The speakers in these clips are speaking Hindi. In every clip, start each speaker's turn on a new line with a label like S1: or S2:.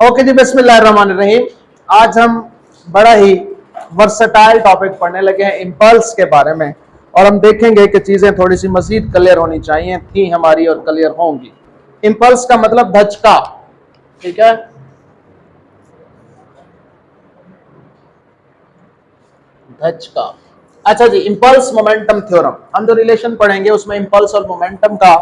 S1: ओके जी, बिस्मिल्लाहिर्रहमानिर्रहीम। आज हम बड़ा ही वर्सटाइल टॉपिक पढ़ने लगे हैं इंपल्स के बारे में, और हम देखेंगे कि चीजें थोड़ी सी मजीद क्लियर होनी चाहिए थी हमारी और क्लियर होंगी। इंपल्स का मतलब धचका, ठीक है। धचका, अच्छा जी। इंपल्स मोमेंटम थ्योरम, हम जो रिलेशन पढ़ेंगे उसमें इंपल्स और मोमेंटम का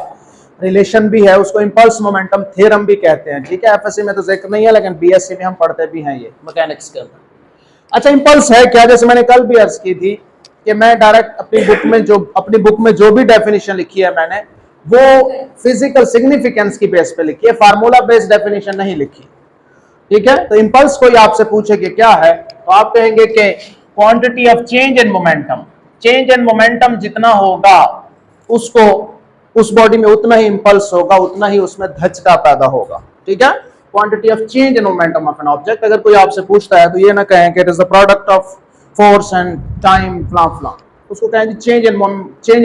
S1: रिलेशन भी है, उसको इंपल्स मोमेंटम थ्योरम भी कहते हैं, ठीक है। एफएससी में तो जिक्र नहीं है, लेकिन बीएससी में हम पढ़ते भी हैं ये मैकेनिक्स के अंदर। अच्छा, इंपल्स है क्या? जैसे मैंने कल भी अर्ज की थी कि मैं डायरेक्ट अपनी बुक में जो भी डेफिनेशन लिखी है मैंने वो फिजिकल सिग्निफिकेंस की बेस पे लिखी है, फार्मूला बेस्ड डेफिनेशन नहीं लिखी, ठीक है। तो इंपल्स कोई आपसे पूछे कि क्या है, तो आप कहेंगे कि quantity of change in momentum. Change in momentum जितना होगा उसको उस बॉडी में उतना ही इंपल्स होगा, उतना ही उसमें धचका पैदा होगा, ठीक है। Quantity of change in momentum of an object. अगर कोई आपसे पूछता है तो ये ना कहें कि it is the product of force and time फ्ला फ्ला, उसको कहें चेंज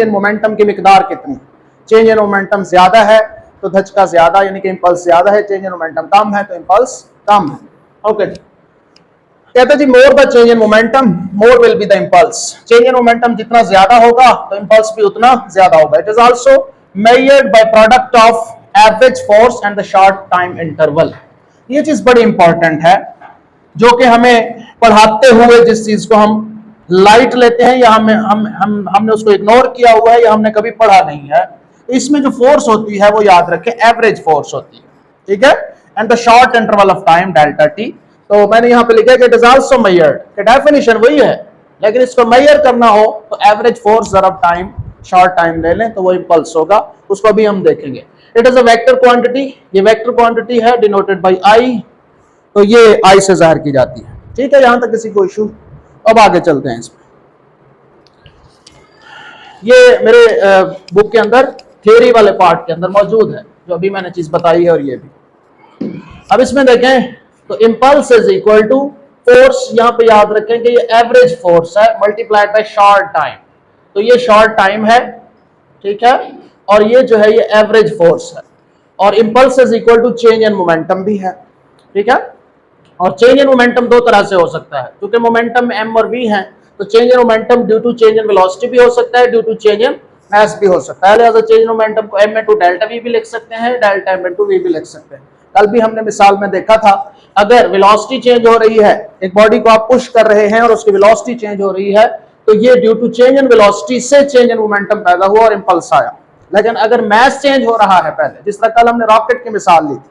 S1: इन मोमेंटम की मिकदार कितनी। चेंज इन मोमेंटम ज्यादा है तो धचका ज्यादा, यानी कि इंपल्स ज्यादा है। चेंज इन मोमेंटम कम है तो इंपल्स कम है। ओके जी, कहते जी more the change in momentum more will be the impulse. Change in momentum जितना ज्यादा होगा तो इंपल्स भी उतना ज्यादा होगा। It is also measured by product of average force and the short time interval. ये चीज बड़ी इंपॉर्टेंट है, जो कि हमें पढ़ाते हुए जिस चीज को हम लाइट लेते हैं या हमने उसको इग्नोर किया हुआ है या हमने कभी पढ़ा नहीं है, इसमें जो फोर्स होती है वो याद रखें एवरेज फोर्स होती है, ठीक है। And the short interval of time delta T. तो मैंने यहाँ पे लिखा है कि इट इज आल्सो मेजर्ड, कि डेफिनेशन वही है लेकिन इसको मेजर करना हो तो एवरेज फोर्स जरा टाइम शॉर्ट टाइम ले लें तो वो इंपल्स होगा, उसको भी हम देखेंगे। It is a vector quantity, ये वेक्टर क्वांटिटी है डिनोटेड बाय आई, तो ये आई से जाहिर की जाती है, ठीक है। यहां तक किसी को इशू? अब आगे चलते हैं इसमें। ये मेरे बुक के अंदर थ्योरी वाले पार्ट के अंदर मौजूद है जो अभी मैंने चीज बताई है, और ये भी। अब इसमें देखें तो impulse is equal to force, यहां पे याद रखें कि ये एवरेज फोर्स है मल्टीप्लाइड बाय शॉर्ट टाइम। तो ये शॉर्ट टाइम है, ठीक है, और ये जो है ये एवरेज फोर्स है। और impulse is equal to change in momentum भी है, ठीक है। और चेंज इन मोमेंटम दो तरह से हो सकता है, क्योंकि मोमेंटम में एम और वी है, तो change in momentum due to change in velocity भी हो सकता है, due to change in mass भी हो सकता है। लिहाजा चेंज इन मोमेंटम को एम इनटू डेल्टा वी भी लिख सकते हैं, डेल्टा एम इनटू वी भी लिख सकते हैं। कल भी हमने मिसाल में देखा था, अगर वेलोसिटी चेंज हो रही है, एक बॉडी को आप पुश कर रहे हैं और उसकी वेलोसिटी चेंज हो रही है, तो ये due to change in velocity से चेंज इन मोमेंटम पैदा हुआ और इंपल्स आया। लेकिन अगर मास चेंज हो रहा है पहले, जिस तरह कल हमने रॉकेट की मिसाल ली थी,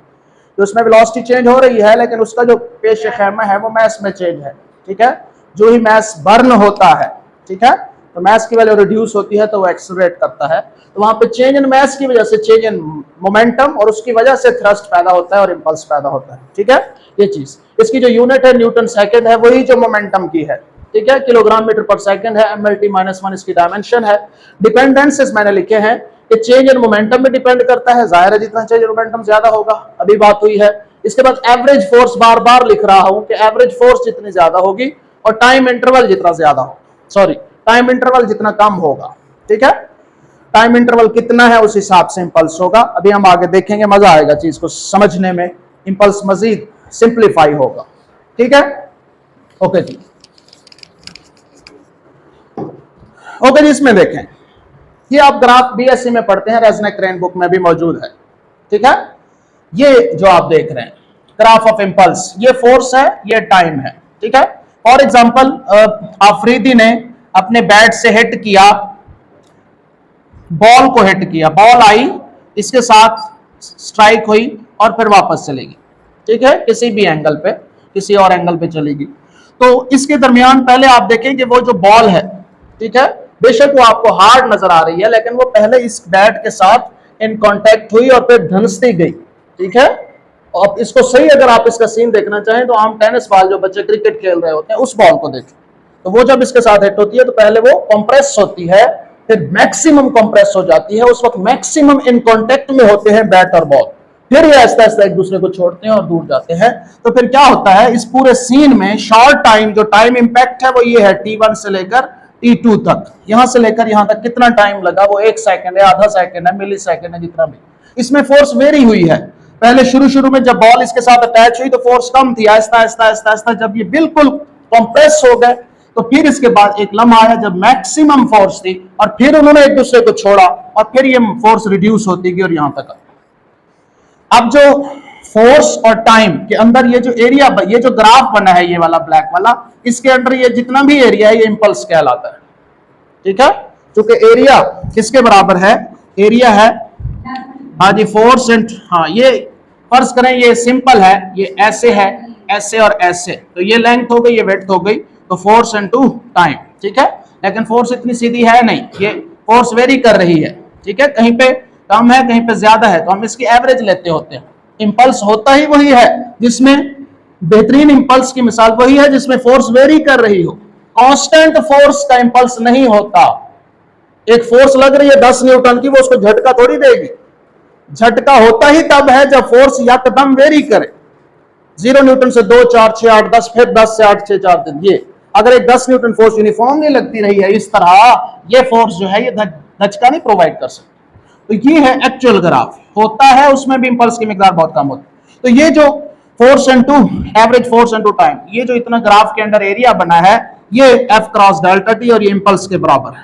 S1: तो उसमें वेलोसिटी चेंज हो रही है लेकिन उसका जो पेश खैमा है वो मास में चेंज है, ठीक है। जो ही मास बर्न होता है, ठीक है, तो मास की वैल्यू रिड्यूस होती है तो वो एक्सेलरेट करता है, तो वहां पे चेंज इन मास की वजह से चेंज इन मोमेंटम और उसकी वजह से थ्रस्ट पैदा होता है और इंपल्स पैदा होता है, ठीक है। ये चीज, इसकी जो यूनिट है न्यूटन सेकंड है, वही जो मोमेंटम की है, ठीक है, किलोग्राम मीटर पर सेकंड है। एमएलटी -1 इसकी डायमेंशन है। डिपेंडेंसेस मैंने लिखे हैं कि चेंज इन मोमेंटम में डिपेंड करता है, जाहिर है जितना चेंज इन मोमेंटम ज्यादा होगा, अभी बात हुई है। इसके बाद एवरेज फोर्स, बार बार लिख रहा हूं कि एवरेज फोर्स जितनी ज्यादा होगी और टाइम इंटरवल जितना ज्यादा होगा, टाइम इंटरवल जितना कम होगा, ठीक है। टाइम इंटरवल कितना है उस हिसाब से इंपल्स होगा। अभी हम आगे देखेंगे, मजा आएगा चीज को समझने में, इंपल्स मजीद सिंप्लीफाई होगा, ठीक है। ओके जी, ओके जी, इसमें देखें, ये आप ग्राफ बीएससी में पढ़ते हैं, रेज़नेक-क्रेन बुक में भी मौजूद है, ठीक है। ये जो आप देख रहे हैं ग्राफ ऑफ इंपल्स, ये फोर्स है, ये टाइम है, ठीक है। फॉर एग्जांपल आफरीदी ने अपने बैट से हिट किया, बॉल को हिट किया, बॉल आई, इसके साथ स्ट्राइक हुई और फिर वापस चलेगी, ठीक है, किसी भी एंगल पे, किसी और एंगल पे चलेगी। तो इसके दरमियान पहले आप देखें कि वो जो बॉल है, ठीक है, बेशक वो आपको हार्ड नजर आ रही है लेकिन वो पहले इस बैट के साथ इन कांटेक्ट हुई और फिर धंसती गई, ठीक है। और इसको सही अगर आप इसका सीन देखना चाहें तो आम टेनिस बॉल जो बच्चे क्रिकेट खेल रहे होते हैं उस बॉल को देखें, तो वो जब इसके साथ हिट होती है तो पहले वो कंप्रेस होती है, फिर मैक्सिमम कंप्रेस हो जाती है, उस वक्त मैक्सिमम इन कांटेक्ट में होते हैं बैट और बॉल, फिर ये आहिस्ता आहिस्ता एक दूसरे को छोड़ते हैं और दूर जाते हैं। तो फिर क्या होता है, इस पूरे सीन में शॉर्ट टाइम, जो टाइम इंपैक्ट है वो ये है T1 से लेकर T2 तक, यहां से लेकर यहां तक कितना टाइम लगा, वो 1 सेकंड है, आधा सेकंड है, मिली सेकंड है, जितना भी। इसमें फोर्स वेरी हुई है, पहले शुरू शुरू में जब बॉल इसके साथ अटैच हुई तो फोर्स कम थी, आहिस्ता आहिस्ता आहिस्ता आहिस्ता जब ये बिल्कुल कंप्रेस हो गए तो फिर इसके बाद एक लम्हा आया जब मैक्सिमम फोर्स थी और फिर उन्होंने एक दूसरे को छोड़ा और फिर ये फोर्स रिड्यूस होती गई और यहां तक आ। अब जो फोर्स और टाइम के अंदर ये जो एरिया, ये जो ग्राफ बना है ये वाला ब्लैक वाला, इसके अंदर ये जितना भी एरिया है ये इंपल्स कहलाता है, ठीक है। क्योंकि एरिया किसके बराबर है, एरिया है हाँ जी फोर्स एंड, हाँ ये फर्ज करें ये सिंपल है, ये ऐसे है, ऐसे और ऐसे, तो ये लेंथ हो गई, ये विड्थ हो गई, तो फोर्स इनटू टाइम, ठीक है। लेकिन फोर्स इतनी सीधी है नहीं, ये फोर्स वेरी कर रही है, ठीक है, कहीं पे कम है कहीं पे ज्यादा है, तो हम इसकी एवरेज लेते होते हैं। इंपल्स होता ही वही है जिसमें, बेहतरीन इंपल्स की मिसाल वही है जिसमें फोर्स वेरी कर रही हो। कांस्टेंट फोर्स का इंपल्स नहीं होता। एक फोर्स लग रही है 10 न्यूटन की, वो उसको झटका थोड़ी देगी। झटका होता ही तब है जब फोर्स यकदम वेरी करे। 0 न्यूटन से 2, 4, 6, 8, 10, फिर 10 से 8, 6, 4 दिन, ये अगर एक 10 न्यूटन फोर्स यूनिफॉर्म नहीं लगती रही है इस तरह, ये फोर्स जो है ये धचका नहीं प्रोवाइड कर सकती। तो ये है एक्चुअल ग्राफ, होता है उसमें भी इंपल्स की मिकदार बहुत कम होती है। तो ये जो force into average force into time, ये जो इतना ग्राफ के अंदर एरिया बना है ये F क्रॉस डेल्टा टी और ये इंपल्स के बराबर है,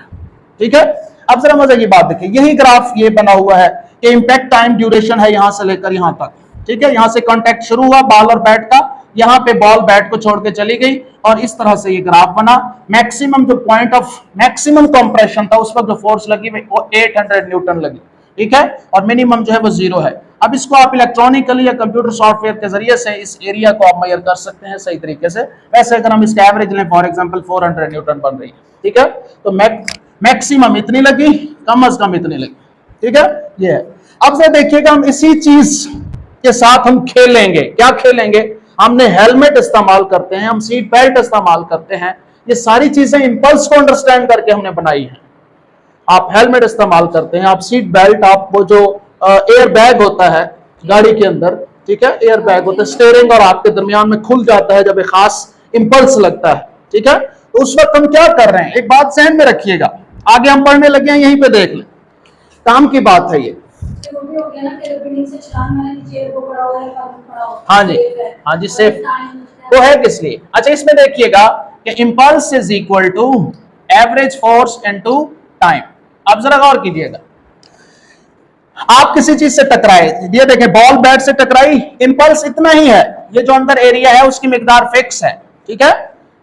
S1: ठीक है। अब जरा मजे की बात देखिए, यही ग्राफ ये बना हुआ है कि इंपैक्ट टाइम ड्यूरेशन है यहां से लेकर यहां तक, ठीक है। यहां से कांटेक्ट शुरू हुआ बॉल और बैट का, यहां पे बॉल बैट को छोड़ के चली गई और इस तरह से ये ग्राफ बना। मैक्सिमम जो पॉइंट ऑफ मैक्सिमम कंप्रेशन था उस वक्त जो फोर्स लगी वो 800 न्यूटन लगी, ठीक है, और मिनिमम जो है वो 0 है। अब इसको आप इलेक्ट्रॉनिकली या कंप्यूटर सॉफ्टवेयर के जरिए से इस एरिया को आप मेजर कर सकते हैं सही तरीके से। वैसे अगर हम इसका एवरेज लें, फॉर एग्जांपल 400 न्यूटन बन रही है, ठीक है, तो मैक्सिमम इतनी लगी, कम से कम इतनी लगी, ठीक है, ये है। अब से देखिएगा हम इसी चीज के साथ हम खेलेंगे। क्या खेलेंगे, हमने हेलमेट इस्तेमाल करते हैं, हम सीट बेल्ट इस्तेमाल करते हैं, ये सारी चीजें इंपल्स को अंडरस्टैंड करके हमने बनाई है। आप हेलमेट इस्तेमाल करते हैं, आप सीट बेल्ट, आप वो जो एयर बैग होता है गाड़ी के अंदर, ठीक है, एयर बैग होता है, स्टीयरिंग और आपके दरमियान में खुल जाता है जब एक खास इंपल्स लगता है, ठीक है। तो उस वक्त हम क्या कर रहे हैं, एक बात ध्यान में रखिएगा, आगे हम पढ़ने लगे हैं, यहीं पे देख लें, काम की बात है ये। हाँ जी, हाँ जी, सेफ वो है किस लिए। अच्छा इसमें देखिएगा कि impulse is equal to average force into time. अब जरा गौर कीजिएगा, आप किसी चीज से टकराए, ये देखें बॉल बैट से टकराई, इंपल्स इतना ही है, ये जो अंदर एरिया है उसकी मिकदार फिक्स है, ठीक है,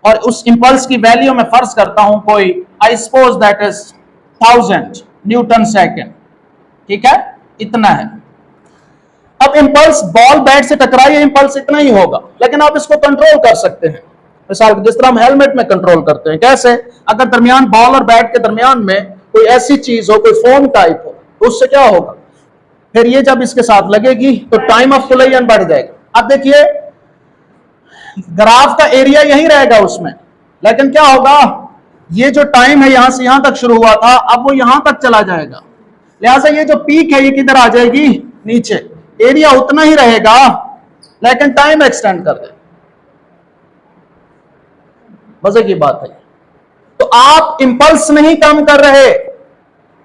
S1: और उस इंपल्स की वैल्यू मैं फर्ज करता हूं कोई, I suppose that is 1000 Newton second, ठीक है, इतना है। अब इंपल्स बॉल बैट से टकराई, इंपल्स इतना ही होगा, लेकिन आप इसको कंट्रोल कर सकते हैं, मिसाल जिस तरह हम हेलमेट में कंट्रोल करते हैं। कैसे, अगर दरमियान बॉल और बैट के दरमियान में कोई ऐसी चीज हो, कोई फोम टाइप हो, तो उससे क्या होगा, फिर ये जब इसके साथ लगेगी तो टाइम ऑफ कोलिजन बढ़ जाएगा। अब देखिए ग्राफ का एरिया यही रहेगा उसमें, लेकिन क्या होगा, ये जो टाइम है यहां से यहां तक शुरू हुआ था, अब वो यहां तक चला जाएगा, लिहाजा ये जो पीक है ये किधर आ जाएगी, नीचे। एरिया उतना ही रहेगा लेकिन टाइम एक्सटेंड कर दे। मजे की बात है। तो आप इंपल्स नहीं कम कर रहे,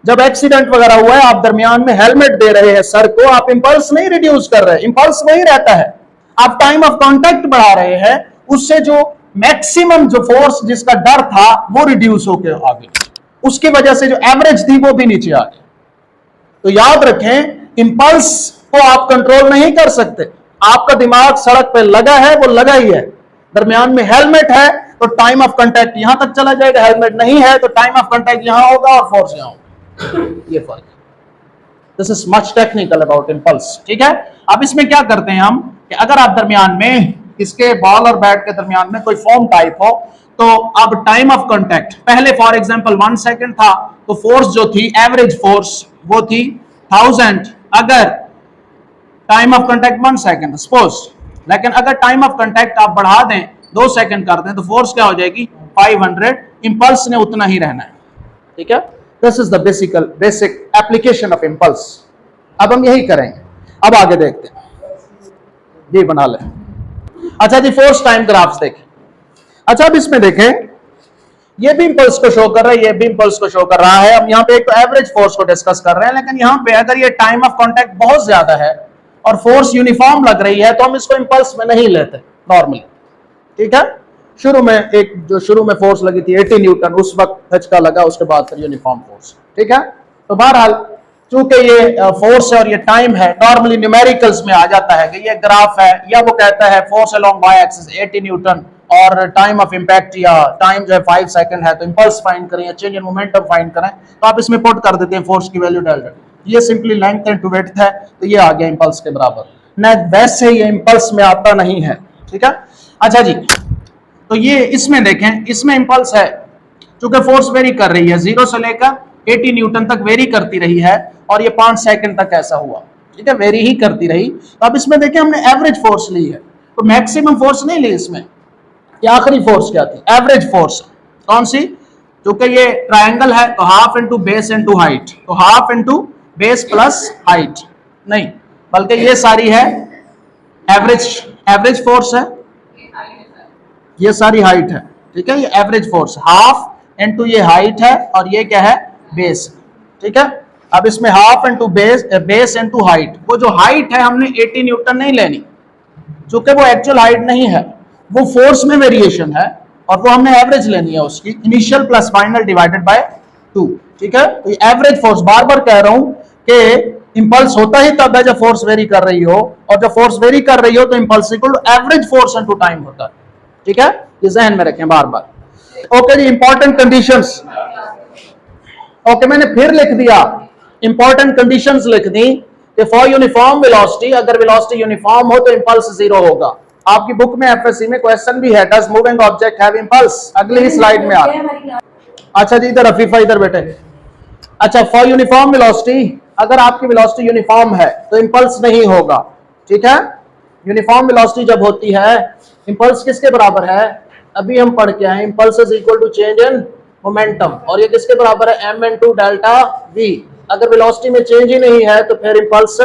S1: जब एक्सीडेंट वगैरह हुआ है आप दरमियान में हेलमेट दे रहे हैं सर को, आप इंपल्स नहीं रिड्यूस कर रहे, इंपल्स वही रहता है, आप टाइम ऑफ कांटेक्ट बढ़ा रहे हैं, उससे जो मैक्सिमम जो फोर्स जिसका डर था वो रिड्यूस होकर आ गई, उसकी वजह से जो एवरेज थी वो भी नीचे आ गई। तो याद रखें, इंपल्स को आप कंट्रोल नहीं कर सकते, आपका दिमाग सड़क पे लगा है, वो लगा ही है। दरमियान में हेलमेट है तो टाइम ऑफ कांटेक्ट यहां तक चला जाएगा, हेलमेट नहीं है तो टाइम ऑफ कांटेक्ट यहां होगा और फोर्स यहां होगा, ये फर्क। This is much technical about impulse, ठीक है। अब इसमें क्या करते हैं हम कि अगर आप दरमियान में इसके बॉल और बैट के दरमियान में कोई फॉर्म टाइप हो, तो अब टाइम ऑफ कांटेक्ट पहले फॉर एग्जांपल 1 सेकंड था, तो फोर्स जो थी एवरेज फोर्स वो थी 1000, अगर time of contact 1 second suppose, लेकिन अगर टाइम ऑफ कांटेक्ट आप बढ़ा दें 2 सेकंड कर दें तो फोर्स क्या हो जाएगी 500, इंपल्स ने उतना ही रहना है, ठीक है। This is the basic application of impulse. अब हम यही करेंगे, अब आगे देखते हैं, ये बना लें। अच्छा जी, फोर्स टाइम ग्राफ्स देखें। अच्छा अब इसमें देखें, ये भी इंपल्स को शो कर रहा है, ये भी इंपल्स को शो कर रहा है। हम यहाँ पे एक तो एवरेज फोर्स को डिस्कस कर रहे हैं, लेकिन यहाँ पे अगर ये टाइम ऑफ कांटेक्ट बहुत ज्यादा है और फोर्स यूनिफॉर्म लग रही है तो हम इसको इंपल्स में नहीं लेते नॉर्मली, ठीक है। शुरू में फोर्स लगी थी 80 न्यूटन, उस वक्त झटका लगा, उसके बाद फिर यूनिफॉर्म फोर्स, ठीक है। तो बहरहाल चूंकि ये फोर्स है और ये टाइम है, नॉर्मली न्यूमेरिकल्स में आ जाता है कि ये ग्राफ है, या वो कहता है force along Y axis 80 newton और टाइम ऑफ इंपैक्ट या टाइम जो है 5 सेकंड है, तो इंपल्स फाइंड करें या चेंज इन मोमेंटम फाइंड करें, तो आप इसमें पुट कर देते हैं फोर्स की वैल्यू डेल्टा। ये सिंपली लेंथ एंड विड्थ है, तो ये आ गया इंपल्स के बराबर। न वैसे ये इंपल्स में आता नहीं है, ठीक है। अच्छा जी, तो ये इसमें देखें, इसमें इंपल्स है, चूंकि फोर्स वेरी कर रही है, 0 से लेकर 80 न्यूटन तक वेरी करती रही है और ये 5 सेकंड तक ऐसा हुआ, ठीक है, वेरी ही करती रही। तो अब इसमें देखें हमने एवरेज फोर्स ली है, तो मैक्सिमम फोर्स नहीं ली इसमें। ये आखिरी फोर्स क्या थी? Average force. कौन सी? क्योंकि ये ट्रायंगल है तो half into base into height, तो half into base plus height नहीं, बल्कि ये सारी है एवरेज फोर्स है, ये सारी हाइट है, ठीक है। ये एवरेज फोर्स हाफ इंटू ये हाइट है और ये क्या है? बेस, ठीक है। अब इसमें half into base into height, वो जो हाइट है हमने 80 न्यूटन नहीं लेनी, चूंकि वो एक्चुअल हाइट नहीं है, वो फोर्स में वेरिएशन है और वो हमने एवरेज लेनी है उसकी, initial plus final divided by 2, ठीक है। तो ये एवरेज फोर्स, बार बार कह रहा हूं कि इंपल्स होता ही तब है जब फोर्स वेरी कर रही हो, और जब फोर्स वेरी कर रही हो तो impulse equal to average force into time होता है, ठीक है। ये ज़हन में रखें बार बार। ओके जी, इंपॉर्टेंट कंडीशंस। ओके, मैंने फिर लिख दिया, इंपॉर्टेंट कंडीशंस लिख दी कि फॉर यूनिफॉर्म वेलोसिटी, अगर वेलोसिटी यूनिफॉर्म हो तो इंपल्स 0 होगा। आपकी बुक में एफएससी में क्वेश्चन भी है, does moving object have impulse? अगली ही स्लाइड में आ। अच्छा जी, इधर अफीफा इधर बैठे। अच्छा, फॉर यूनिफॉर्म वेलोसिटी, अगर आपकी वेलोसिटी यूनिफॉर्म है तो इंपल्स नहीं होगा, ठीक है। यूनिफॉर्म वेलोसिटी जब होती है, इंपल्स किसके बराबर है? अभी हम पढ़ के आए, impulse is equal to change in momentum, और ये किसके बराबर है? m into delta v। अगर वेलोसिटी में चेंज ही नहीं है तो फिर इंपल्स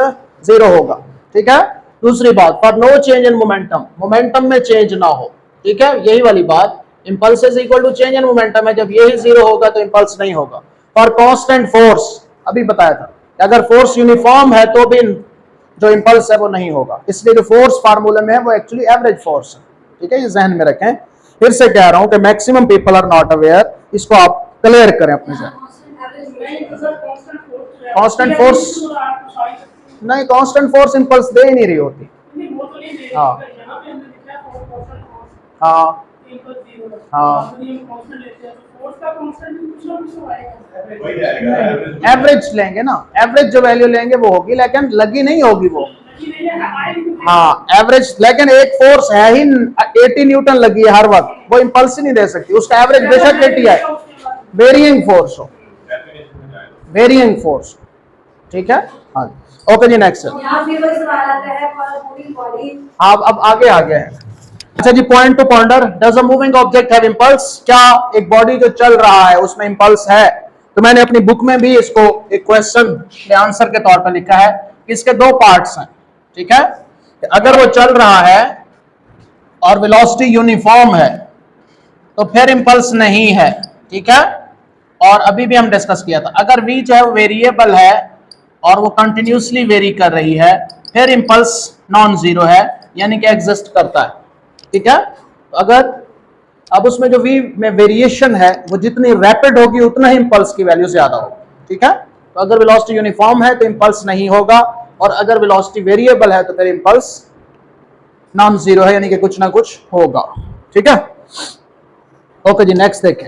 S1: 0 होगा, ठीक है। दूसरी बात, for no change in momentum, momentum में चेंज ना हो, ठीक है, यही वाली बात। Impulse is equal to change in momentum है, जब यही 0 होगा तो इंपल्स नहीं होगा। फॉर कांस्टेंट फोर्स, अभी बताया था, अगर फोर्स यूनिफॉर्म है तो भी जो इंपल्स है वो नहीं होगा, इसलिए जो फोर्स फार्मूला में है वो एक्चुअली एवरेज फोर्स है, ठीक है। ये जहन में रखें। फिर से कह रहा हूं कि maximum people are not aware, इसको आप क्लियर करें अपने से। कांस्टेंट फोर्स नहीं, कांस्टेंट फोर्स इंपल्स दे ही नहीं रही होती। हाँ हाँ हाँ, एवरेज लेंगे ना, एवरेज जो वैल्यू लेंगे वो होगी, लेकिन लगी नहीं होगी वो। हाँ एवरेज, लेकिन एक फोर्स है ही 80 न्यूटन लगी है हर वक्त, वो इंपल्स ही नहीं दे सकती, उसका एवरेज बेशक 80 है, वेरिएंग फोर्स हो, वेरिएंग फोर्स, ठीक है। हाँ ओके जी, नेक्स्ट। आप अब आगे आ गए हैं। अच्छा जी, point to pointer, does a moving object have impulse? क्या एक बॉडी जो चल रहा है उसमें इंपल्स है? तो मैंने अपनी बुक में भी इसको एक क्वेश्चन के आंसर के तौर पर लिखा है कि इसके 2 पार्ट्स हैं, ठीक है। अगर वो चल रहा है और वेलोसिटी यूनिफॉर्म है तो फिर इंपल्स नहीं है, ठीक है। और अभी भी हम डिस्कस किया था, अगर v जो है वो वेरिएबल है और वो कंटिन्यूसली वेरी कर रही है, फिर इंपल्स नॉन जीरो है, यानी कि एग्जिस्ट करता है, ठीक है। तो अगर अब उसमें जो v में वेरिएशन है वो जितनी रैपिड होगी उतना ही इंपल्स की वैल्यू ज्यादा होगी, ठीक है। तो अगर वेलोसिटी यूनिफॉर्म है तो इंपल्स नहीं होगा, और अगर वेलोसिटी वेरिएबल है तो फिर इंपल्स नॉन जीरो है, यानी कि कुछ ना कुछ होगा, ठीक है। ओके जी, नेक्स्ट देखें।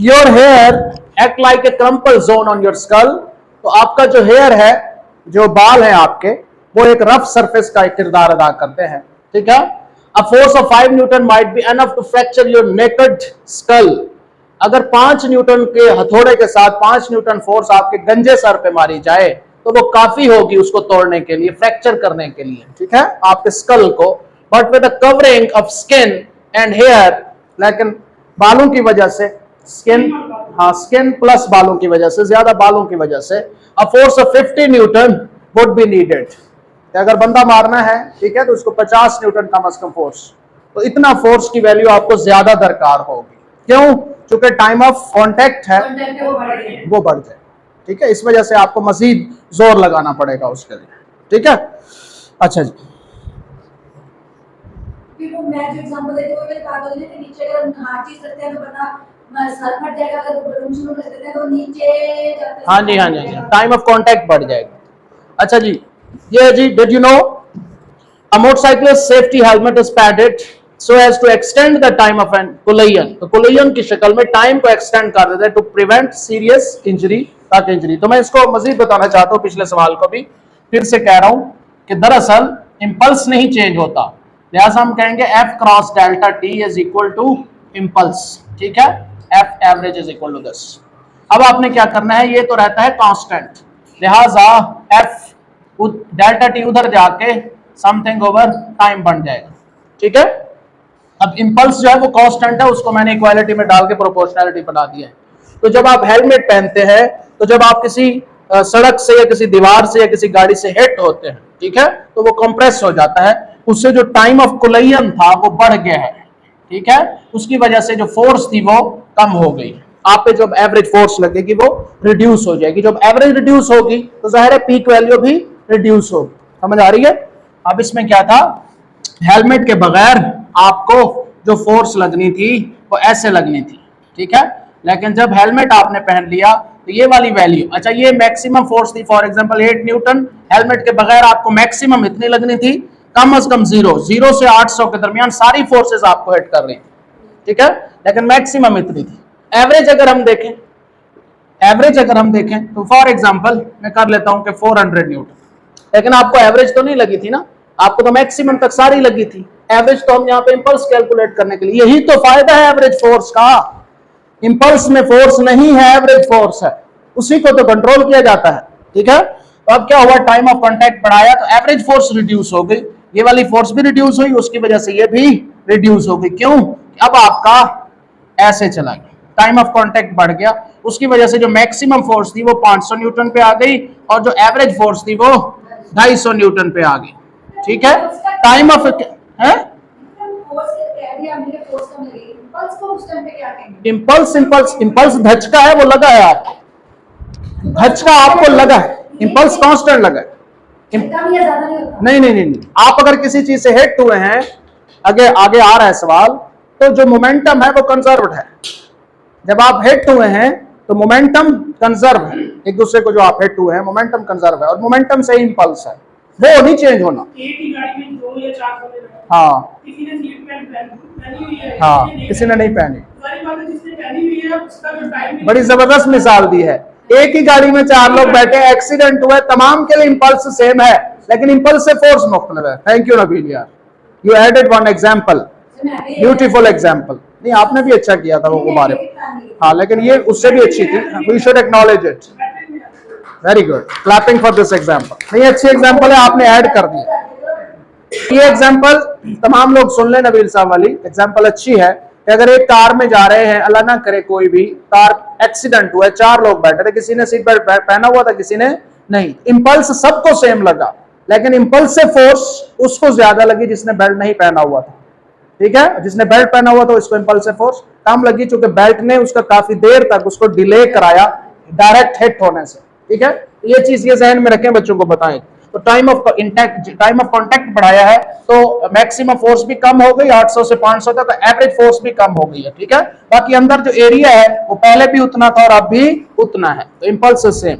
S1: Your hair act like a crumple zone on your skull. तो आपका जो हेयर है, जो बाल है आपके, वो एक रफ सरफेस का एक किरदार अदा करते हैं, ठीक है। A force of 5 newton might be enough to fracture your naked skull. अगर 5 न्यूटन के हथौड़े के साथ 5 न्यूटन फोर्स आपके गंजे सर पे मारी जाए तो वो काफी होगी उसको तोड़ने के लिए, फ्रैक्चर करने के लिए, ठीक है, आपके स्कल को। But with the covering of skin and hair, लेकिन बालों की वजह से, स्किन, हाँ स्किन प्लस बालों की वजह से, ज्यादा बालों की वजह से, अ force of 50 Newton would be needed. अगर बंदा मारना है, ठीक है, तो उसको 50 न्यूटन कम से कम फोर्स, तो इतना फोर्स की वैल्यू आपको ज्यादा दरकार होगी। क्यों? क्योंकि टाइम ऑफ कांटेक्ट है वो बढ़ जाए, ठीक है, इस वजह से आपको मजीद जोर लगाना पड़ेगा उसके लिए, ठीक है। अच्छा जी,
S2: मैं जो एग्जांपल देती हूँ, कागज के नीचे अगर हम हाथ चीज रखते हैं तो वरना सर फट जाएगा, अगर बलून शुरू कर देते हैं तो नीचे जाता है।
S1: हाँ जी हाँ जी हाँ जी, टाइम ऑफ कांटेक्ट बढ़ जाएगा। अच्छा जी, ये जी, did you know a motorcyclist safety helmet is padded so as to extend the time of an collision। तो collision की शक्ल में टाइम को एक्सटेंड कर देते हैं टू प्रिवेंट सीरियस इंजरी, ताकि इंजरी। तो मैं इसको मजीद बताना चाहता हूँ, पिछले सवाल को भी फिर से कह रहा हूँ कि दरअसल इंपल्स नहीं चेंज होता, लिहाजा हम कहेंगे F cross delta T is equal to impulse, ठीक है, F average is equal to this. अब आपने क्या करना है, ये तो रहता है कांस्टेंट, लिहाजा F डेल्टा T उधर जाके समथिंग ओवर टाइम बन जाएगा, ठीक है। अब इंपल्स जो है वो कांस्टेंट है, उसको मैंने इक्वालिटी में डाल के प्रोपोर्शनैलिटी बना दिया है। तो जब आप हेलमेट पहनते हैं, तो जब आप किसी सड़क से या किसी दीवार से या किसी गाड़ी से हिट होते हैं, ठीक है, तो वो कंप्रेस हो जाता है, उससे जो टाइम ऑफ कोलिजन था वो बढ़ गया है, ठीक है, उसकी वजह से जो फोर्स थी वो कम हो गई। आप पे जब एवरेज फोर्स लगेगी वो रिड्यूस हो जाएगी, जब एवरेज रिड्यूस होगी तो जाहिर है पीक वैल्यू भी रिड्यूस होगी। समझ आ रही है? अब इसमें क्या था, हेलमेट के बगैर आपको जो फोर्स लगनी थी वो ऐसे लगनी थी, ठीक है, लेकिन जब हेलमेट आपने पहन लिया तो ये वाली वैल्यू, अच्छा ये मैक्सिमम फोर्स थी, फॉर एग्जांपल 8 न्यूटन, हेलमेट के बगैर आपको मैक्सिमम इतनी लगनी थी, कम से कम 0 से 800 के दरमियान सारी फोर्सेस आपको हिट कर रही थी, ठीक है, लेकिन मैक्सिमम इतनी थी। एवरेज अगर हम देखें तो फॉर एग्जांपल मैं कर लेता हूं कि 400 न्यूटन, लेकिन आपको एवरेज तो नहीं लगी थी ना, आपको तो मैक्सिमम तक सारी लगी थी। एवरेज तो हम यहाँ पे इंपल्स कैलकुलेट करने के लिए, यही तो फायदा है एवरेज फोर्स का। इंपल्स में फोर्स नहीं है, एवरेज फोर्स है, उसी को तो कंट्रोल किया जाता है, ठीक है। तो अब क्या हुआ, टाइम ऑफ कांटेक्ट बढ़ाया तो एवरेज फोर्स रिड्यूस हो गई, ये वाली फोर्स भी रिड्यूस हुई, उसकी वजह से ये भी रिड्यूस हो गई। क्यों? अब आपका ऐसे चला गया, टाइम ऑफ कांटेक्ट बढ़ गया, उसकी वजह से जो मैक्सिमम फोर्स थी वो 500 न्यूटन पे आ गई और जो एवरेज फोर्स थी वो 250 न्यूटन पे आ गई, ठीक है। टाइम ऑफ इंपल्स धचका है, वो लगा है आपको, धचका आपको लगा है, इंपल्स कांस्टेंट लगा है। नहीं, आप अगर किसी चीज से हिट हुए हैं, आगे आ रहा है सवाल, तो जो मोमेंटम है वो कंजर्व्ड है। जब आप हिट हुए हैं तो मोमेंटम कंजर्व है, एक दूसरे को जो आप हिट हुए हैं मोमेंटम कंजर्व है, और मोमेंटम से ही इंपल्स है, वो नहीं चेंज होना।
S3: एक ही गाड़ी में 2 या 4 बंदे हैं,
S1: हाँ,
S3: किसी ने सीट बेल्ट पहनी हुई है,
S1: हाँ, किसी ने नहीं पहनी,
S3: सारी बातें जिसने पहनी हुई है उसका जो टाइम,
S1: बड़ी जबरदस्त मिसाल दी है। एक ही गाड़ी में 4 लोग बैठे, एक्सीडेंट हुआ, तमाम के लिए इंपल्स सेम है, लेकिन इंपल्स से फोर्स मुख्तलिफ है। थैंक यू नबील यार, you added one example, beautiful example. नहीं, आपने भी अच्छा किया था वो बारे में, हाँ, लेकिन ये उससे भी अच्छी थी, we should acknowledge it, very good, clapping for this example. नहीं, अच्छी एग्जांपल है, आपने ऐड कर दिया। ये एग्जांपल तमाम लोग सुन ले, नबील साहब वाली एग्जांपल अच्छी है कि अगर एक कार में जा रहे हैं, अल्लाह ना करे कोई भी कार एक्सीडेंट हुआ है, 4 लोग बैठे थे, किसी ने सीट बेल्ट पहना हुआ था, किसी ने नहीं, इंपल्स सबको सेम लगा, लेकिन इंपल्स से फोर्स उसको ज्यादा लगी जिसने बेल्ट नहीं पहना हुआ था, ठीक है। जिसने बेल्ट पहना हुआ था उसको इंपल्स से फोर्स कम लगी, चूंकि बेल्ट ने उसका काफी देर तक उसको डिले कराया डायरेक्ट हिट होने से, ठीक है। ये चीज ये जहन में रखें, बच्चों को बताएं। तो टाइम ऑफ कांटेक्ट बढ़ाया है तो मैक्सिमम फोर्स भी कम हो गई, 800 से 500 तक, एवरेज फोर्स भी कम हो गई है, ठीक है। बाकी अंदर जो एरिया है वो पहले भी उतना था और अब भी उतना है, तो इंपल्स सेम।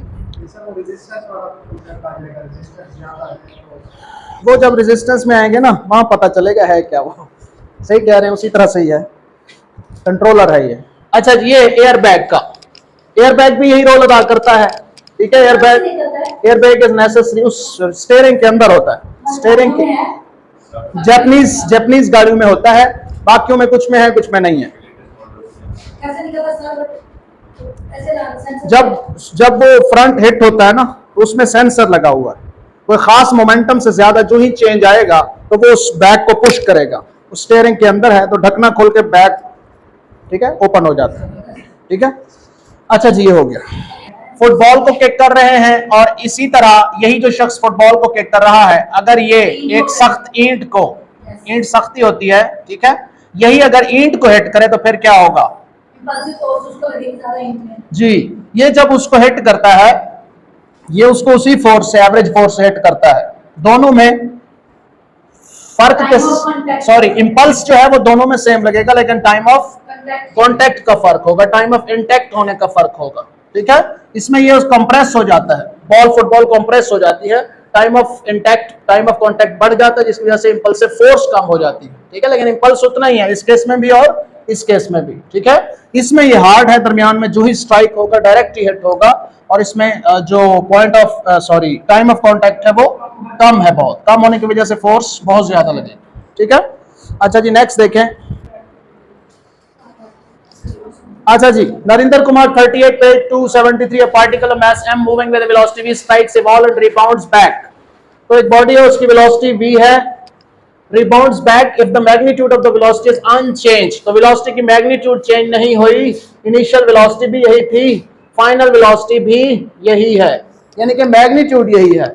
S1: वो जब रेजिस्टेंस में आएंगे ना, वहां पता चलेगा है क्या वो, सही कह रहे हैं, उसी तरह सही है, कंट्रोलर है ये। अच्छा, ये एयर बैग भी यही रोल अदा करता है, ठीक है। एयर बैग इज नेसेसरी, उस स्टीयरिंग के अंदर होता है, स्टीयरिंग के जापानीज गाड़ियों में होता है, बाकियों में कुछ में है, कुछ में नहीं है। जब वो फ्रंट हिट होता है ना, उसमें सेंसर लगा हुआ है, कोई खास मोमेंटम से ज्यादा जो ही चेंज आएगा तो वो उस बैग को पुश करेगा, उस स्टीयरिंग के अंदर है, तो ढकना खोल के बैग, ठीक है, ओपन हो जाता है, ठीक है। अच्छा जी, ये हो गया। फुटबॉल को किक कर रहे हैं, और इसी तरह यही जो शख्स फुटबॉल को किक कर रहा है, अगर ये एक सख्त ईंट सख्ती होती है, ठीक है, यही अगर ईंट को हिट करे तो फिर क्या होगा,
S2: impulsive force उसको अधिक ज़्यादा influence
S1: जी, ये जब उसको हिट करता है, ये उसको उसी फोर्स से, एवरेज फोर्स से हिट करता है। दोनों में फर्क
S2: Time
S1: के,
S2: of contact.
S1: सॉरी, इंपल्स जो है वो दोनों में सेम लगेगा, लेकिन टाइम ऑफ
S2: contact
S1: कॉन्टैक्ट का फर्क होगा, टाइम ऑफ इंटैक्ट होने का फर्क होगा। ठीक है, इसमें ये कंप्रेस हो जाता है, बॉल फुटबॉल कंप्रेस हो जाती है, time of intact, time of contact बढ़ जाता है, जिसकी वजह से इंपल्सिव फोर्स कम हो जाती है। ठीक है, लेकिन इंपल्स उतना ही है इस केस में भी और इस केस में भी। ठीक है, इसमें ये हार्ड है, दरमियान में जो ही स्ट्राइक होगा डायरेक्ट ही हिट होगा, और इसमें जो point of sorry time of contact है वो कम है, बहुत कम होने की वजह से फोर्स बहुत ज्यादा लगेगा। ठीक है, अच्छा जी नेक्स्ट देखें। अच्छा जी, Narendra Kumar 38 page 273, a particle of mass m moving with a velocity v strikes a wall and rebounds back। तो एक बॉडी है, उसकी वेलोसिटी v है, rebounds back if the magnitude of the velocity is unchanged। तो वेलोसिटी की मैग्नीट्यूड चेंज नहीं हुई, इनिशियल वेलोसिटी भी यही थी, फाइनल वेलोसिटी भी यही है, यानी कि मैग्नीट्यूड यही है।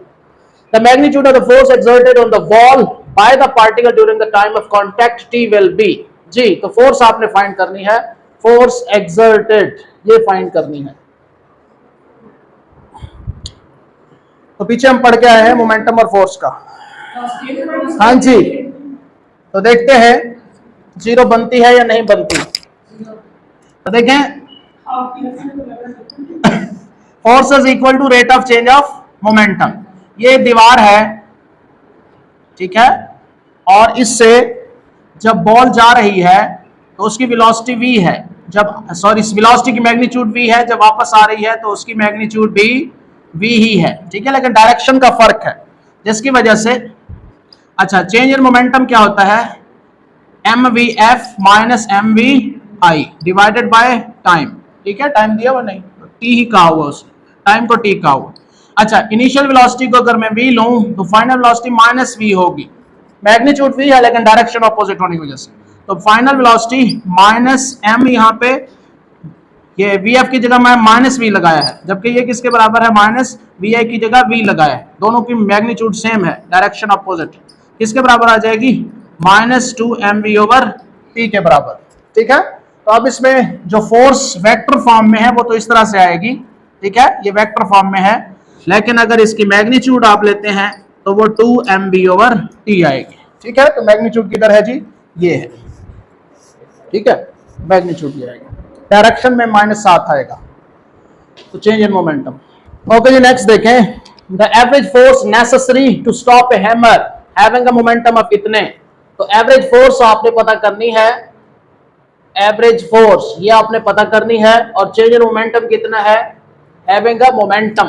S1: The magnitude of the force exerted on the wall by the particle during the time of contact t will be। जी, तो फोर्स आपने फाइंड करनी है, फोर्स exerted ये फाइंड करनी है। तो पीछे हम पढ़ के आए हैं मोमेंटम और फोर्स का। हाँ जी, तो देखते हैं जीरो बनती है या नहीं बनती। तो देखें, force is equal to rate of change of momentum. ये दीवार है, ठीक है, और इससे जब बॉल जा रही है तो उसकी वेलोसिटी v है, जब सॉरी वेलोसिटी की मैग्नीट्यूड v है, जब वापस आ रही है तो उसकी मैग्नीट्यूड भी v ही है। ठीक है, लेकिन डायरेक्शन का फर्क है, जिसकी वजह से अच्छा चेंज इन मोमेंटम क्या होता है, mvf minus mvi divided by time. ठीक है, टाइम दिया हुआ नहीं, t ही कहा हुआ उसने, टाइम को t कहा हुआ। अच्छा, इनिशियल वेलोसिटी को अगर मैं v लूं तो फाइनल वेलोसिटी माइनस v होगी, मैग्नीट्यूड v है लेकिन डायरेक्शन ऑपोजिट होने की वजह से, तो फाइनल वेलोसिटी माइनस m, यहाँ पे ये vf की जगह मैं माइनस v लगाया है, जबकि ये किसके बराबर है, माइनस vi की जगह v लगाया है, दोनों की मैग्नीट्यूड सेम है, डायरेक्शन ऑपोजिट, किसके बराबर आ जाएगी, माइनस 2mv ओवर t के बराबर। ठीक है, तो अब इसमें जो फोर्स वेक्टर फॉर्म में है वो तो इस तरह से आएगी। ठीक है, ये वेक्टर फॉर्म में है, लेकिन अगर इसकी मैग्नीट्यूड आप लेते हैं तो वो 2mv ओवर t आएगी। ठीक है, तो मैग्नीट्यूड किधर है जी, ये है। ठीक है, मैग्नीट्यूड ये आएगा, डायरेक्शन में -7 आएगा, तो चेंज इन मोमेंटम। ओके जी, नेक्स्ट देखें, the average force necessary to stop a hammer having a momentum of इतने। तो एवरेज फोर्स आपने पता करनी है, एवरेज फोर्स ये आपने पता करनी है, और चेंज इन मोमेंटम कितना है, हैविंग अ मोमेंटम।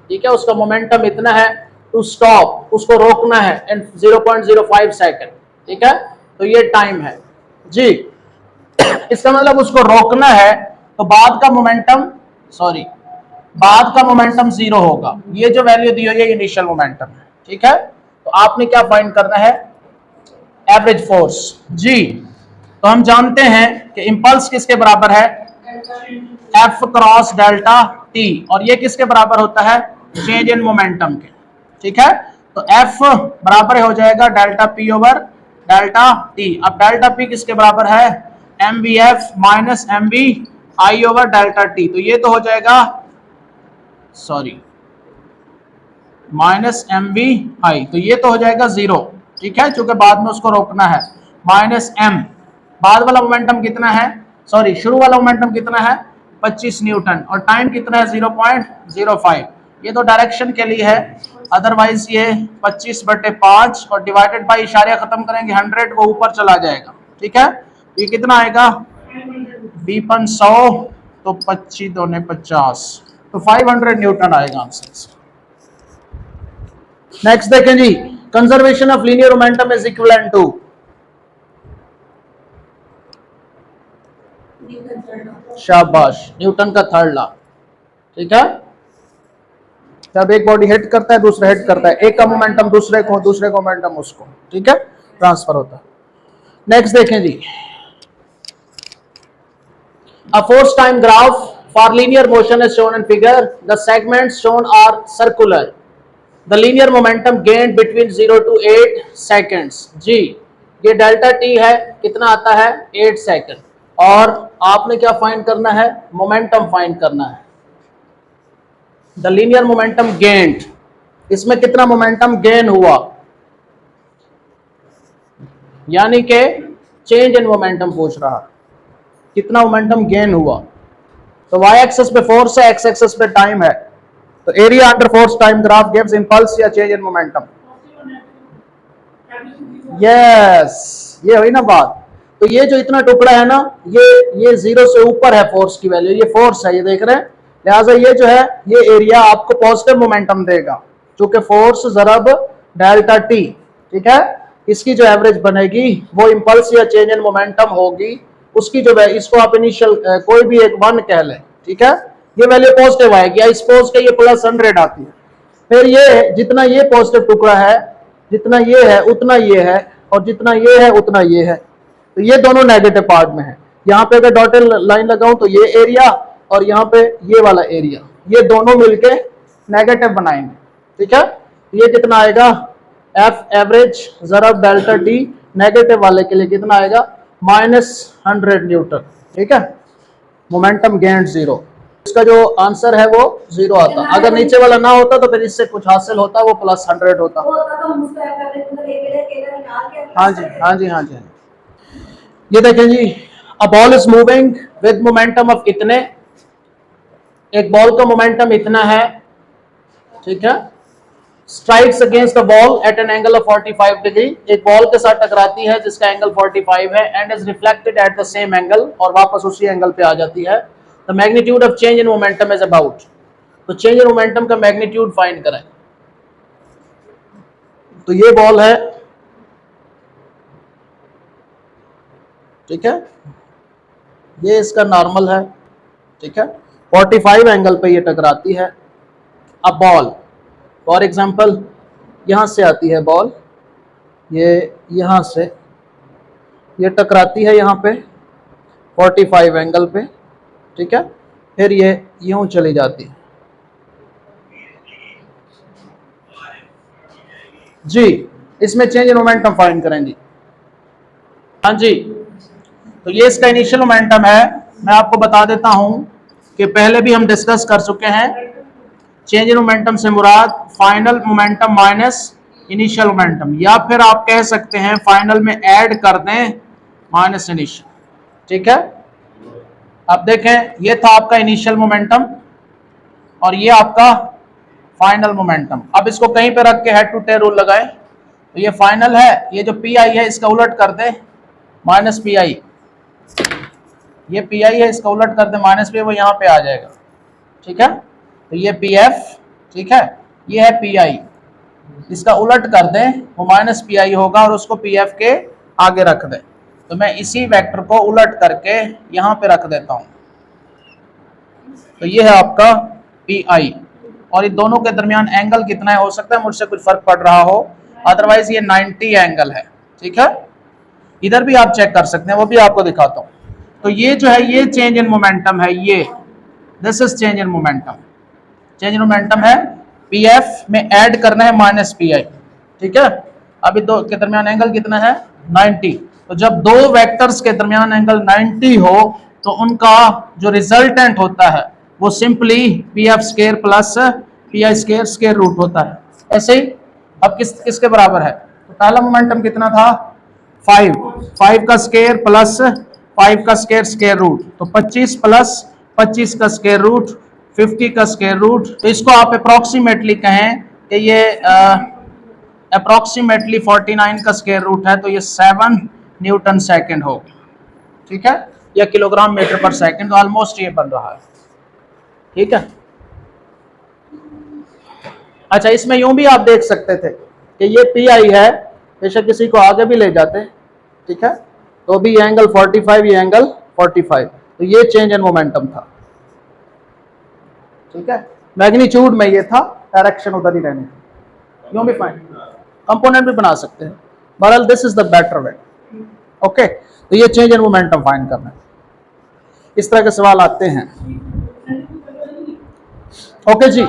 S1: ठीक है, उसका मोमेंटम इतना है, टू स्टॉप उसको रोकना है इन 0.05 सेकंड। ठीक है, तो ये टाइम है जी, इसका मतलब उसको रोकना है, तो बाद का मोमेंटम 0 होगा, ये जो वैल्यू दी हुई है इनिशियल मोमेंटम है। ठीक है, तो आपने क्या फाइंड करना है, एवरेज फोर्स जी। तो हम जानते हैं कि इंपल्स किसके बराबर है, एफ क्रॉस डेल्टा टी, और ये किसके बराबर होता है, चेंज इन मोमेंटम के। ठीक है, तो एफ बराबर हो जाएगा delta P over delta T. अब डेल्टा पी किसके बराबर है, M V F minus M V I over delta T, तो ये तो हो जाएगा माइनस एम बी आई, तो ये तो हो जाएगा 0। ठीक है, क्योंकि बाद में उसको रोकना है, माइनस एम, बाद वाला मोमेंटम कितना है, शुरू वाला मोमेंटम कितना है, 25 न्यूटन, और टाइम कितना है 0.05। ये तो डायरेक्शन के लिए है, अदरवाइज ये 25/5 और डिवाइडेड बाय इशारे खत्म करेंगे 100, वो ऊपर चला जाएगा। ठीक है, ये कितना आएगा, बीपन 100, तो 25 दूने 50, तो 500 न्यूटन आएगा आंसर। नेक्स्ट देखें जी, conservation of linear momentum is equivalent to, शाबाश, न्यूटन का थर्ड लॉ। ठीक है, जब एक बॉडी हिट करता है दूसरा हिट करता है, एक का मोमेंटम दूसरे को मोमेंटम उसको, ठीक है, ट्रांसफर होता है। नेक्स्ट देखें जी, a force time graph for linear motion is shown in figure, the segments shown are circular, the linear momentum gained between 0 to 8 seconds. जी, ये डेल्टा टी है, कितना आता है, 8 सेकेंड। और आपने क्या फाइंड करना है, मोमेंटम फाइंड करना है, द लीनियर मोमेंटम गेन्ड। इसमें कितना मोमेंटम गेन हुआ, यानी कि चेंज इन मोमेंटम पूछ रहा, कितना मोमेंटम गेन हुआ। तो वाई एक्सेस पे फोर्स है, एक्स एक्सेस पे टाइम है, तो area under force time graph gives impulse या चेंज इन मोमेंटम। यस, ये हुई ना बात। तो ये जो इतना टुकड़ा है ना, ये जीरो से ऊपर है फोर्स की वैल्यू, ये फोर्स है, ये देख रहे हैं, लिहाजा ये जो है ये एरिया आपको पॉजिटिव मोमेंटम देगा, चूंकि फोर्स जरब डेल्टा टी, ठीक है, इसकी जो एवरेज बनेगी वो इंपल्स या चेंज इन मोमेंटम होगी, उसकी जो है, इसको आप इनिशियल कोई भी एक 1 कह लें, ठीक है, ये वैल्यू पॉजिटिव आएगी, या सपोज के ये +100 आती है, फिर ये जितना ये पॉजिटिव टुकड़ा है, जितना ये है उतना ये है, और जितना ये है उतना ये है, तो ये दोनों नेगेटिव पार्ट में है। यहाँ पे अगर डॉटेड लाइन लगाऊं तो ये एरिया और यहाँ पे ये वाला एरिया, ये दोनों मिलके नेगेटिव बनाएंगे, ठीक है, ये कितना आएगा, एफ एवरेज जरब डेल्टा टी, नेगेटिव वाले के लिए कितना आएगा, -100 न्यूटन, ठीक है, मोमेंटम गेन 0। इसका जो आंसर है वो 0 आता, अगर नीचे वाला ना होता तो फिर इससे कुछ हासिल होता, वो +100 होता। हाँ जी, हाँ जी, हाँ जी। ये देखें जी, a ball is moving with momentum of इतने, एक बॉल का मोमेंटम इतना है, ठीक है, strikes against the ball at an angle of 45 degree, एक बॉल के साथ टकराती है जिसका एंगल 45 है, and is reflected at the same angle, और वापस उसी एंगल पे आ जाती है। The magnitude of change in momentum is about, तो चेंज इन मोमेंटम का मैग्नीट्यूड फाइंड करें। तो ये बॉल है, ठीक है, ये इसका नॉर्मल है, ठीक है, 45 एंगल पे ये टकराती है। अब बॉल फॉर एग्जांपल यहां से आती है बॉल, ये यहां से ये टकराती है यहाँ पे 45 एंगल पे, ठीक है, फिर ये यूं चली जाती है जी। इसमें चेंज इन मोमेंटम फाइंड करेंगे। हाँ जी, तो ये इसका इनिशियल मोमेंटम है। मैं आपको बता देता हूं कि पहले भी हम डिस्कस कर चुके हैं, चेंज इन मोमेंटम से मुराद final momentum minus initial momentum, या फिर आप कह सकते हैं फाइनल में ऐड कर दें माइनस इनिशियल, ठीक है। अब देखें, ये था आपका इनिशियल मोमेंटम और ये आपका फाइनल मोमेंटम। अब इसको कहीं पे रख के हेड टू टेल रूल लगाएं, तो ये फाइनल है, ये जो पी आई है इसका उलट कर दे माइनस पी आई, ये पी आई है इसका उलट कर दे माइनस पी, वो यहाँ पे आ जाएगा, ठीक है। तो ये पी एफ, ठीक है, ये है पी आई, इसका उलट कर दें वो माइनस पी आई होगा और उसको पी एफ के आगे रख दें। तो मैं इसी वेक्टर को उलट करके यहाँ पे रख देता हूँ, तो ये है आपका पी आई, और इन दोनों के दरमियान एंगल कितना है, हो सकता है मुझसे कुछ फर्क पड़ रहा हो, अदरवाइज ये 90 एंगल है, ठीक है। इधर भी आप चेक कर सकते हैं, वो भी आपको दिखाता हूँ। तो ये जो है ये चेंज इन मोमेंटम है, ये this is change in momentum, change in momentum है, पी एफ में ऐड करना है माइनस पी आई, ठीक है। अभी दो के दरमियान एंगल कितना है, 90। तो जब दो वेक्टर्स के दरमियान एंगल 90 हो तो उनका जो रिजल्टेंट होता है वो simply P F square plus P I square square root होता है। ऐसे ही अब किसके बराबर है, तो पहला मोमेंटम कितना था 5 का स्क्वायर प्लस 5 का स्क्वायर स्क्वायर रूट, तो 25 प्लस 25 का स्क्वायर रूट 50 का स्क्वायर रूट। तो इसको आप अप्रोक्सीमेटली कहें कि ये अप्रोक्सीमेटली 49 का स्क्वायर रूट है, तो ये 7 न्यूटन सेकंड होगा, ठीक है, या किलोग्राम मीटर पर सेकंड, तो ऑलमोस्ट ये बन रहा है, ठीक है। अच्छा, इसमें यूं भी आप देख सकते थे कि ये पी आई है, बेशक किसी को आगे भी ले जाते, ठीक है, तो भी ये एंगल 45, ये एंगल 45, तो ये चेंज इन मोमेंटम था, ठीक है। मैग्नीट्यूड में ये था, डायरेक्शन उधर ही रहने, यूं भी फाइन कंपोनेंट भी बना सकते हैं, बहरहाल this is the better way, okay. तो ये चेंज इन मोमेंटम फाइंड करना है। इस तरह के सवाल आते हैं, ओके जी।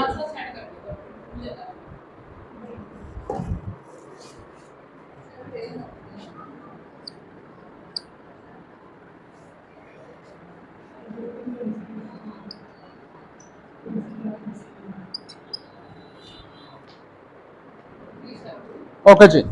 S1: ओके जी।